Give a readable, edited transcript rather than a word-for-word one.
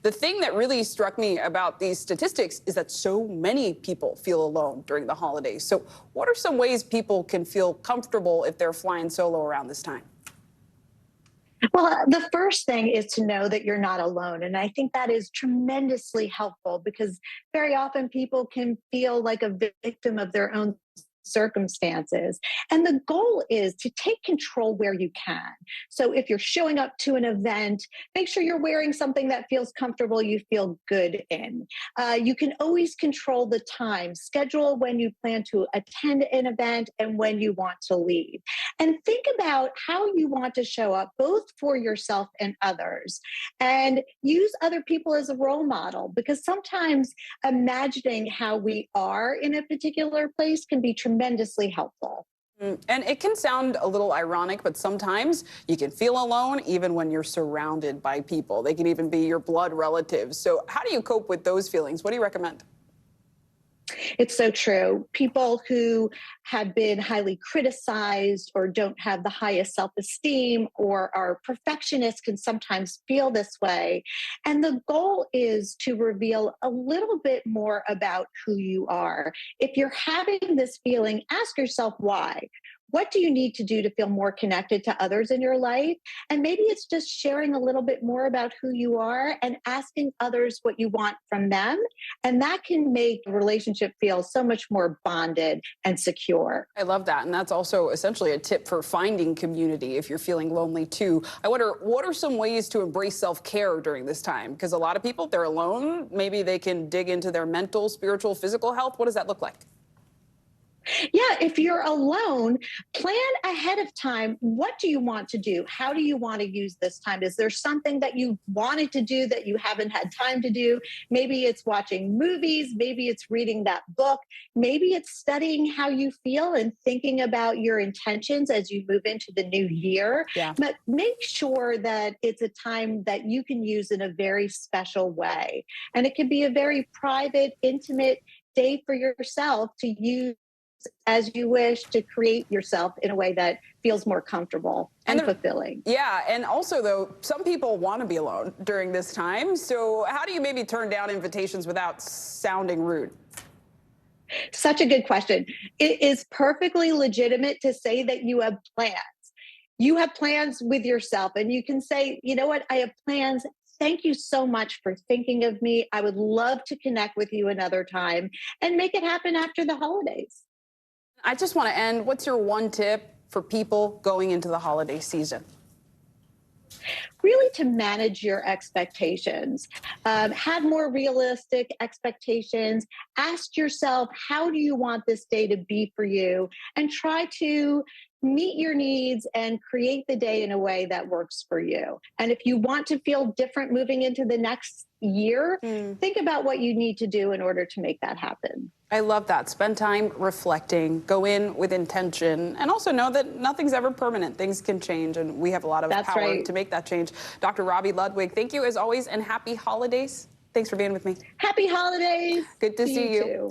The thing that really struck me about these statistics is that so many people feel alone during the holidays. So what are some ways people can feel comfortable if they're flying solo around this time? Well, the first thing is to know that you're not alone. And I think that is tremendously helpful because very often people can feel like a victim of their own circumstances. And the goal is to take control where you can. So if you're showing up to an event, make sure you're wearing something that feels comfortable, you feel good in. You can always control the time, schedule when you plan to attend an event and when you want to leave. And think about how you want to show up both for yourself and others. And use other people as a role model because sometimes imagining how we are in a particular place can be tremendously helpful. And it can sound a little ironic, but sometimes you can feel alone even when you're surrounded by people. They can even be your blood relatives. So how do you cope with those feelings? What do you recommend? It's so true. People who have been highly criticized or don't have the highest self esteem or are perfectionists can sometimes feel this way. And the goal is to reveal a little bit more about who you are. If you're having this feeling, ask yourself why. What do you need to do to feel more connected to others in your life? And maybe it's just sharing a little bit more about who you are and asking others what you want from them. And that can make a relationship feel so much more bonded and secure. I love that. And that's also essentially a tip for finding community if you're feeling lonely too. I wonder, what are some ways to embrace self-care during this time? Because a lot of people, they're alone. Maybe they can dig into their mental, spiritual, physical health. What does that look like? Yeah, if you're alone, plan ahead of time. What do you want to do? How do you want to use this time? Is there something that you wanted to do that you haven't had time to do? Maybe it's watching movies. Maybe it's reading that book. Maybe it's studying how you feel and thinking about your intentions as you move into the new year. Yeah. But make sure that it's a time that you can use in a very special way. And it can be a very private, intimate day for yourself to use as you wish to create yourself in a way that feels more comfortable and fulfilling. Yeah, and also though, some people want to be alone during this time. So how do you maybe turn down invitations without sounding rude? Such a good question. It is perfectly legitimate to say that you have plans. You have plans with yourself, and you can say, you know what, I have plans. Thank you so much for thinking of me. I would love to connect with you another time and make it happen after the holidays. I just want to end. What's your one tip for people going into the holiday season? Really to manage your expectations. Have more realistic expectations. Ask yourself, how do you want this day to be for you? And try to meet your needs and create the day in a way that works for you. And if you want to feel different moving into the next year, think about what you need to do in order to make that happen. I love that. Spend time reflecting, go in with intention, and also know that nothing's ever permanent. Things can change, and we have a lot of That's power right. to make that change. Dr. Robi Ludwig, thank you as always, and happy holidays. Thanks for being with me. Happy holidays. Good to to see you you. too.